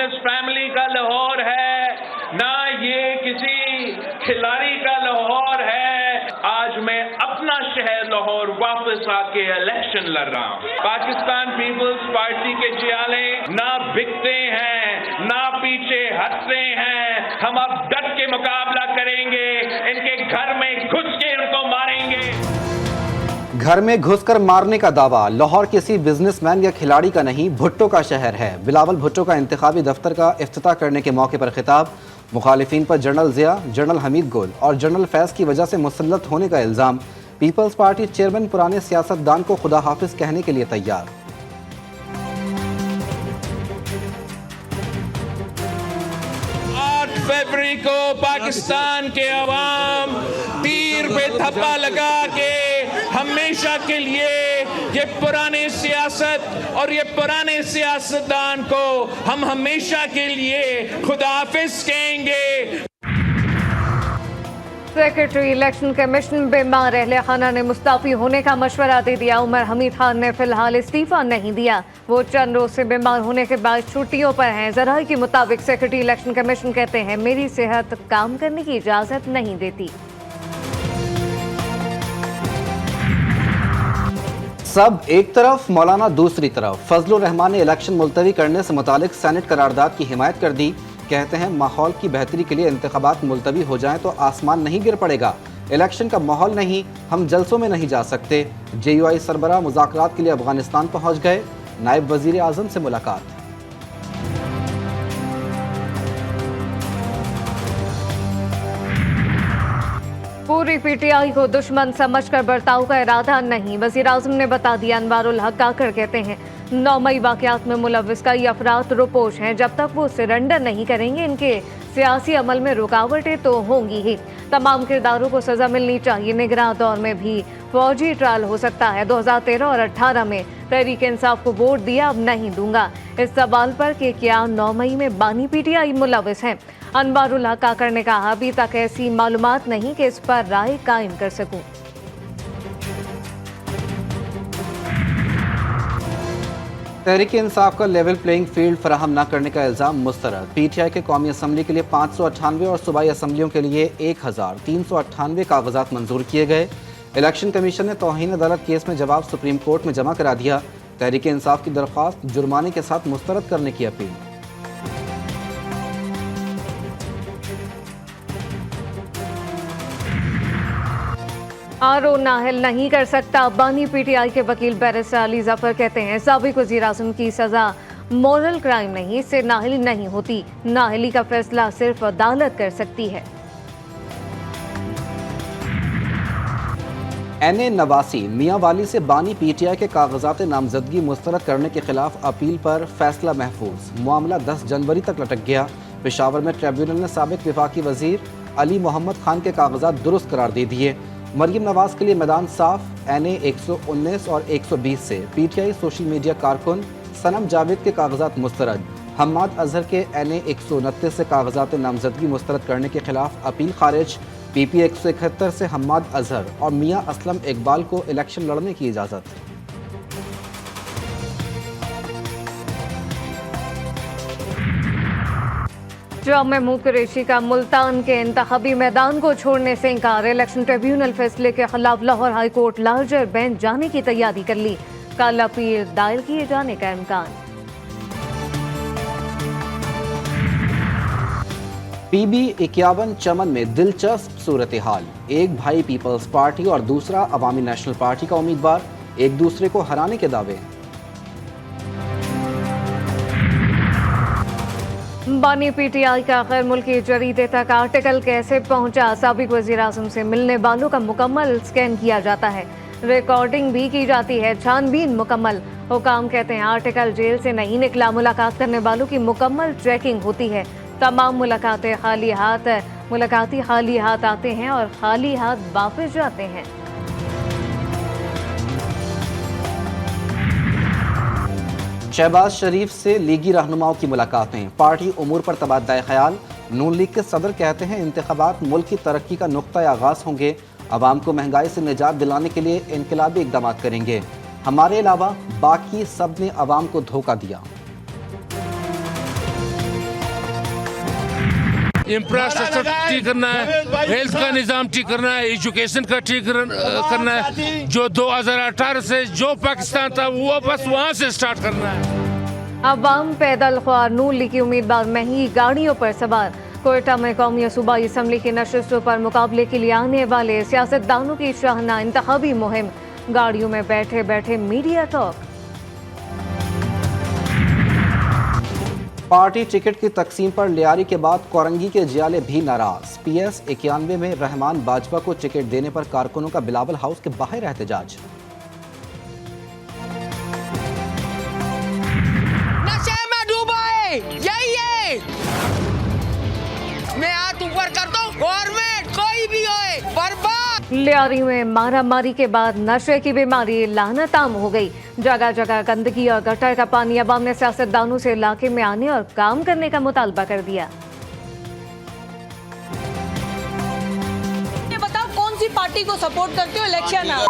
Business family का लाहौर है, ना ये किसी खिलाड़ी का लाहौर है। आज मैं अपना शहर लाहौर वापस आके इलेक्शन लड़ रहा हूं। पाकिस्तान पीपल्स पार्टी के जियाले ना बिकते हैं, ना पीछे हटते हैं। हम अब डट के मुकाबला करेंगे, इनके घर में घुस के इनको मारेंगे। घर में घुसकर मारने का दावा। लाहौर किसी बिजनेसमैन या खिलाड़ी का नहीं, भुट्टो का शहर है। बिलावल भुट्टो का इंतखाबी दफ्तर का इफ्तिताह करने के मौके पर खिताब। मुखालिफिन पर जनरल जिया, जनरल हमीद गुल और जनरल फैज की वजह से मुसल्लत होने का इल्ज़ाम। पीपल्स पार्टी चेयरमैन पुराने सियासतदान को खुदा हाफिज कहने के लिए तैयार। 8 फरवरी को पाकिस्तान के अवाम तीर पे थप्पा लगा के हमेशा के लिए ये पुराने सियासत और ये पुराने सियासतदान को हम हमेशा के लिए खुदाफिज कहेंगे। सेक्रेटरी इलेक्शन कमीशन बीमार, अहले खाना ने मुस्ताफी होने का मशवरा दे दिया। उमर हमीद खान ने फिलहाल इस्तीफा नहीं दिया। वो चंद रोज से बीमार होने के बाद छुट्टियों पर हैं। ज़राए के मुताबिक सेक्रेटरी इलेक्शन कमीशन कहते हैं मेरी सेहत काम करने की इजाजत नहीं देती। सब एक तरफ, मौलाना दूसरी तरफ। फजलुर रहमान ने इलेक्शन मुलतवी करने से मुतालिक सेनेट करारदाद की हिमायत कर दी। कहते हैं माहौल की बेहतरी के लिए इंतखाबात मुलतवी हो जाएं तो आसमान नहीं गिर पड़ेगा। इलेक्शन का माहौल नहीं, हम जलसों में नहीं जा सकते। JUI सरबराह मुज़ाकरात के लिए अफगानिस्तान पहुंच गए। नायब वजीर आज़म से मुलाकात। पूरी PTI को दुश्मन समझकर बर्ताव का इरादा नहीं, वजीर आज़म ने बता दिया। अनवारुल हक काकर कहते हैं 9 मई वाक़यात में मुलव्विस कई अफराद रुपोश हैं। जब तक वो सरेंडर नहीं करेंगे इनके सियासी अमल में रुकावटें तो होंगी ही। तमाम किरदारों को सज़ा मिलनी चाहिए। निगरान दौर में भी फौजी ट्रायल हो सकता है। 2013 और 18 में तहरीक इंसाफ को वोट दिया, अब नहीं दूंगा। इस सवाल पर कि क्या 9 मई में बानी PTI मुलव्विस हैं, अनवारुल हक काकर ने कहा अभी तक ऐसी मालूमात नहीं कि इस पर राय कायम कर सकूं। तहरीक इंसाफ का लेवल प्लेइंग फील्ड फराहम न करने का इल्ज़ाम मुस्तरद। PTI के कौमी असम्बली के लिए 598 और सूबाई असम्बलियों के लिए 1398 कागजात मंजूर किए गए। इलेक्शन कमीशन ने तौहीन अदालत केस में जवाब सुप्रीम कोर्ट में जमा करा दिया। तहरीक इंसाफ की दरख्वास्त जुर्माने के साथ मुस्तरद करने की अपील। RO नाहल नहीं कर सकता। बानी PTI के वकील बैरिस्टर अली जफर कहते हैं साबिक वज़ीर आज़म की सज़ा मॉरल क्राइम नहीं, इससे नाहली नहीं होती। नाहली का फैसला सिर्फ अदालत कर सकती है। NA नवासी मियाँ वाली से बानी PTI के कागजात नामजदगी मुस्तरद करने के खिलाफ अपील पर फैसला महफूज। मामला 10 जनवरी तक लटक गया। पेशावर में ट्रिब्यूनल ने साबिक वफाकी वजीर अली मोहम्मद खान के कागजात दुरुस्त करार दे दिए। मरियम नवाज के लिए मैदान साफ। NA 119 और 120 से PTI सोशल मीडिया कारकुन सनम जावेद के कागजात मुस्तरद। हम्माद अजहर के NA 129 से कागजात नामजदगी मुस्तरद करने के खिलाफ अपील खारिज। PP 171 से हम्माद अजहर और मियाँ असलम इकबाल को इलेक्शन लड़ने की इजाज़त। जाम महमूद कुरैशी का मुल्तान के इंतखाबी मैदान को छोड़ने से इनकार। इलेक्शन ट्रिब्यूनल फैसले के खिलाफ Lahore high court larger bench जाने की तैयारी कर ली। कल अपील दायर किए जाने का इम्कान। PB 51 चमन में दिलचस्प सूरत हाल। एक भाई पीपल्स पार्टी और दूसरा अवामी नेशनल पार्टी का उम्मीदवार, एक दूसरे को हराने के दावे। बानी PTI का गैर मुल्की जरीदे तक आर्टिकल कैसे पहुंचा? साबिक वज़ीर आज़म से मिलने वालों का मुकम्मल स्कैन किया जाता है, रिकॉर्डिंग भी की जाती है, छानबीन मुकम्मल। हुकाम कहते हैं आर्टिकल जेल से नहीं निकला। मुलाकात करने वालों की मुकम्मल चेकिंग होती है। तमाम मुलाकाती खाली हाथ आते हैं और खाली हाथ वापस जाते हैं। शहबाज शरीफ से लीगी रहनुमाओं की मुलाकातें, पार्टी उमूर पर तबादला ख्याल। नून लीग के सदर कहते हैं इंतखाबात मुल्क की तरक्की का नुक्ता आगाज होंगे। अवाम को महंगाई से निजात दिलाने के लिए इनकलाबी इकदाम करेंगे। हमारे अलावा बाकी सब ने अवाम को धोखा दिया। इंफ्रास्ट्रक्चर ठीक करना है, हेल्थ का निज़ाम ठीक करना है, एजुकेशन का ठीक करना है। जो 2018 से जो पाकिस्तान था वो बस वहाँ से स्टार्ट करना है। अवाम पैदल ख्वार नून लीग की उम्मीदवार महंगी गाड़ियों पर सवार। कोयटा में कौमी सूबाई असम्बली की नशिस्तों पर मुकाबले के लिए आने वाले सियासतदानों की शाहना इंतखाबी मुहिम। गाड़ियों में बैठे बैठे मीडिया टॉक। पार्टी टिकट की तकसीम पर लियारी के बाद कोरंगी के जियाले भी नाराज। PS 91 में रहमान बाजवा को टिकट देने पर कारकुनों का बिलावल हाउस के बाहर एहतजाज। नशे में डूबा है, यही है। मैं हाथ ऊपर करता हूँ, गवर्नमेंट कोई भी होए बर्बाद। लियारी में मारामारी के बाद नशे की बीमारी लानताम हो गई। जगह जगह गंदगी और गटर का पानी। अवाम ने सियासतदानों से इलाके में आने और काम करने का मुतालबा कर दिया। ये बताओ कौन सी पार्टी को सपोर्ट करते हो इलेक्शन में?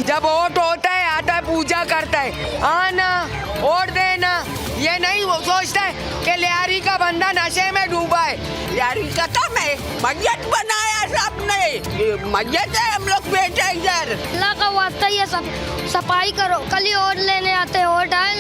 जब वोट होता है आता है पूजा करता है, आना वोट देना। ये नहीं वो सोचता है कि लियारी का बंदा नशे में डूबा है। लियारी का तो मैं मस्जिद बनाया सबने, मस्जिद है हम लोग बैठे इधर। अल्लाह का वास्ता ये सब सफाई करो, कल ही वोट लेने आते हैं, वोट आए।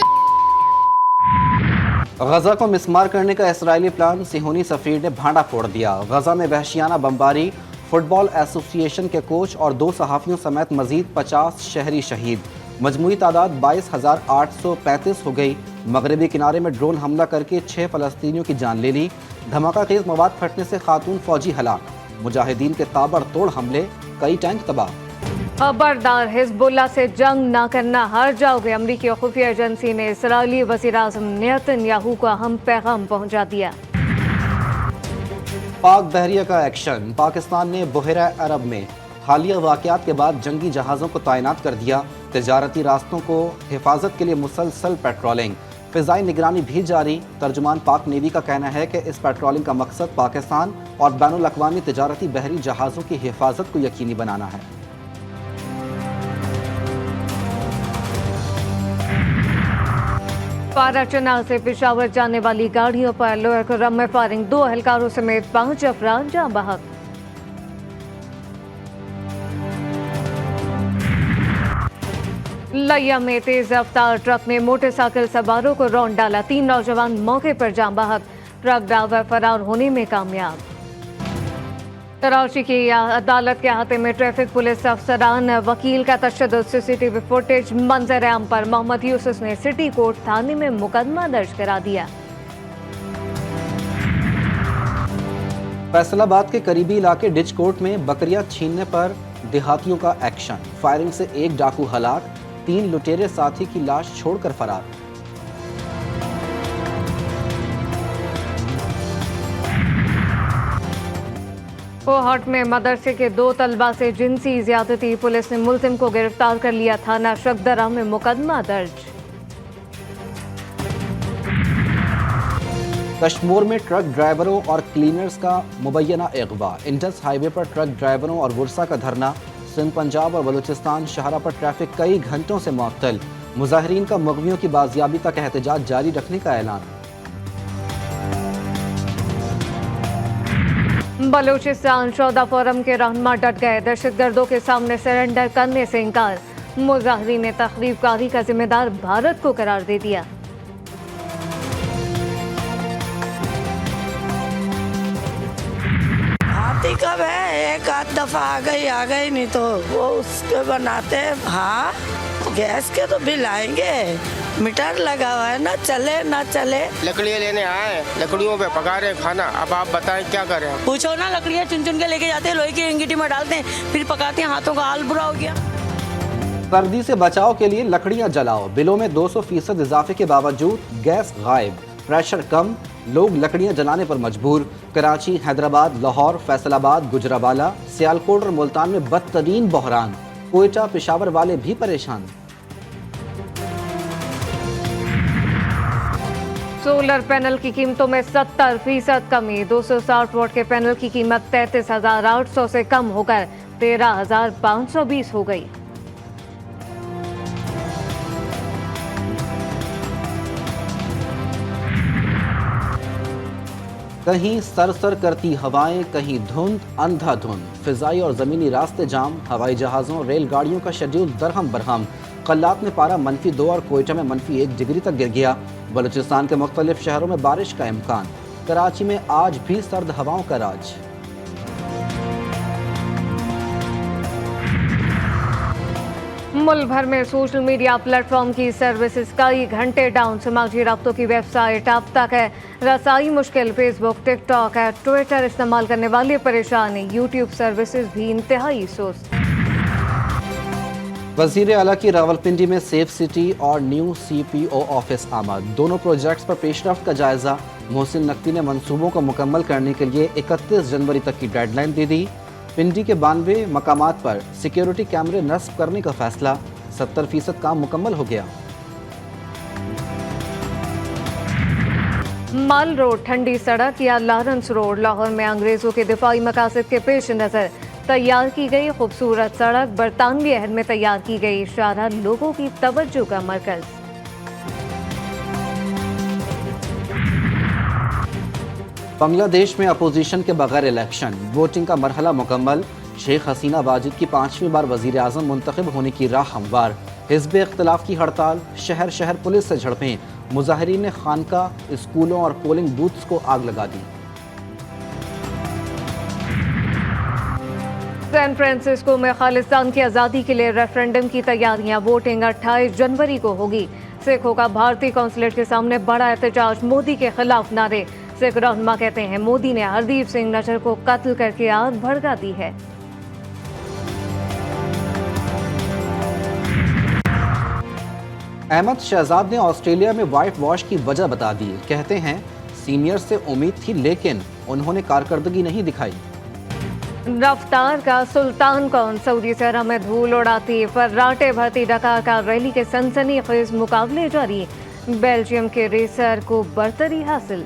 गजा को मिसमार करने का इसराइली प्लान सिहोनी सफीर ने भांडा फोड़ दिया। गजा में वहशियाना बमबारी। फुटबॉल एसोसिएशन के कोच और 2 सहाफ़ियों समेत मजीद 50 शहरी शहीद। मजमूई तादाद 22,835 हो गई। मगरबी किनारे में ड्रोन हमला करके 6 फ़लस्तीनियों की जान ले ली। धमाका खेज मवाद फटने से खातून फौजी हलाक। मुजाहिदीन के ताबड़तोड़ हमले, कई टैंक तबाह। खबरदार, हिजबुल्लाह से जंग ना करना, हार जाओगे। अमरीकी खुफिया एजेंसी ने इसराइली वज़ीर-ए-आज़म नेतन्याहू को अहम पैगाम पहुंचा दिया। पाक बहरिया का एक्शन। पाकिस्तान ने बहरा अरब में हालिया वाक़यात के बाद जंगी जहाज़ों को तैनात कर दिया। तिजारती रास्तों को हिफाजत के लिए मुसलसल पेट्रोलिंग। फ़िज़ाई निगरानी भी जारी। तर्जुमान पाक नेवी का कहना है कि इस पेट्रोलिंग का मकसद पाकिस्तान और बैनुल अक़वामी तिजारती बहरी जहाज़ों की हिफाजत को यकीनी बनाना है। पाराचना से पेशावर जाने वाली गाड़ियों पर लोअर खुर्रम में फायरिंग। 2 एहलकारों समेत 5 अफराद जाँ बहक। लिया में तेज रफ्तार ट्रक ने मोटरसाइकिल सवारों को रौंद डाला। 3 नौजवान मौके पर जाँ बहक। ट्रक ड्राइवर फरार होने में कामयाब। कराची की अदालत के अहाते में ट्रैफिक पुलिस अफसरान, वकील का तशद्दुद। CCTV फुटेज मंजर आम पर मोहम्मद यूसुफ ने सिटी कोर्ट थाने में मुकदमा दर्ज करा दिया। फैसलाबाद के करीबी इलाके डिच कोर्ट में बकरियां छीनने पर देहातियों का एक्शन। फायरिंग से 1 डाकू हलाक, 3 लुटेरे साथी की लाश छोड़कर फरार। कोहट में मदरसे के 2 तलबा से जिनसी ज्यादती। पुलिस ने मुलजिम को गिरफ्तार कर लिया। थाना शकदरा में मुकदमा दर्ज। कश्मीर में ट्रक ड्राइवरों और क्लीनर्स का मुबैना अगवा। इंडस हाईवे पर ट्रक ड्राइवरों और वर्सा का धरना। सिंध, पंजाब और बलूचिस्तान शाहरा पर ट्रैफिक कई घंटों से मुअत्तल। मुजाहिरीन का मुग़वियों की बाजियाबी तक एहतजाज जारी रखने का ऐलान। बलूचिस्तान शौदा फोरम के रहनुमा डट गए। दहशतगर्दों के सामने सरेंडर करने से इनकार। मुजाहिरीन ने तखरीबकारी का जिम्मेदार भारत को करार दे दिया। आती कब है, एक आध दफा आ गई नहीं तो वो उसके बनाते हैं। हाँ, गैस के तो बिल आएंगे। मीटर लगा हुआ है, ना चले ना चले। लकड़ियाँ लेने आए, लकड़ियों पे पका रहे खाना। अब आप बताएं क्या करें? पूछो ना, लकड़ियाँ चुन चुन के लेके जाते हैं, लोहे की इंगीठी में डालते हैं, फिर पकाते हैं। हाथों का हाल बुरा हो गया। सर्दी से बचाव के लिए लकड़ियां जलाओ। बिलों में 200% इजाफे के बावजूद गैस गायब, प्रेशर कम, लोग लकड़ियां जलाने पर मजबूर। कराची, हैदराबाद, लाहौर, फैसलाबाद, गुजरावाला, सियालकोट और मुल्तान में बदतरीन बहरान। कोयटा, पेशावर वाले भी परेशान। सोलर पैनल की कीमतों में 70% कमी। 260 वोट के पैनल की कीमत 33,800 से कम होकर 13,520 हो गई। कहीं सरसर करती हवाएं, कहीं धुंध अंधाधुंध, फिजाई और ज़मीनी रास्ते जाम, हवाई जहाज़ों रेलगाड़ियों का शेड्यूल दरहम बरहम। कल्लात में पारा -2 और कोयटा में -1 डिग्री तक गिर गया। बलूचिस्तान के मुख्तलिफ शहरों में बारिश का इम्कान। कराची में आज भी सर्द हवाओं का राज। मुल्क भर में सोशल मीडिया प्लेटफॉर्म की सर्विसेज कई घंटे डाउन। समाजी राब्तों की वेबसाइट अब तक है रसाई मुश्किल। फेसबुक, टिकटॉक है, ट्विटर इस्तेमाल करने वाले परेशान। यूट्यूब सर्विसेज भी इंतहाई सुस्त। वज़ीर आला की रावलपिंडी में सेफ सिटी और न्यू CPO ऑफिस आमद। दोनों प्रोजेक्ट्स पर पेशरफ्त का जायजा। मोहसिन नकवी ने मंसूबों को मुकम्मल करने के लिए 31 जनवरी तक की डेडलाइन दे दी। पिंडी के 92 मकामात पर सिक्योरिटी कैमरे नस्ब करने का फैसला। 70% काम मुकम्मल हो गया। माल रोड, ठंडी सड़क या लॉरेंस रोड, लाहौर में अंग्रेजों के दिफाई मकासद के पेश नज़र तैयार की गई खूबसूरत सड़क बरतानवी अहद में तैयार की गई। शाहरा लोगों की तवज्जो का मरकज। बांग्लादेश में अपोजिशन के बगैर इलेक्शन, वोटिंग का मरहला मुकम्मल। शेख हसीना वाजिद की 5वीं बार वजीर आज़म मुंतखब होने की राह हमवार। हिज़्ब इख्तिलाफ की हड़ताल, शहर शहर पुलिस से झड़पें। मुजाहिरीन ने खानका, स्कूलों और पोलिंग बूथ्स को आग लगा दी। सैन फ्रांसिस्को में खालिस्तान की आज़ादी के लिए रेफरेंडम की तैयारियां। वोटिंग 28 जनवरी को होगी। सिखों का भारतीय कौंसलेट के सामने बड़ा एहतजाज, मोदी के खिलाफ नारे। सिख रहनुमा कहते हैं मोदी ने हरदीप सिंह नजर को कत्ल करके आग भड़का दी है। अहमद शहजाद ने ऑस्ट्रेलिया में वाइट वॉश की वजह बता दी। कहते हैं सीनियर से उम्मीद थी लेकिन उन्होंने कारकर्दगी नहीं दिखाई। रफ्तार का सुल्तान कौन, सऊदी से अरब में धूल उड़ाती फर्राटे भरती डकार का रैली के सनसनीखेज मुकाबले जारी। बेल्जियम के रेसर को बरतरी हासिल।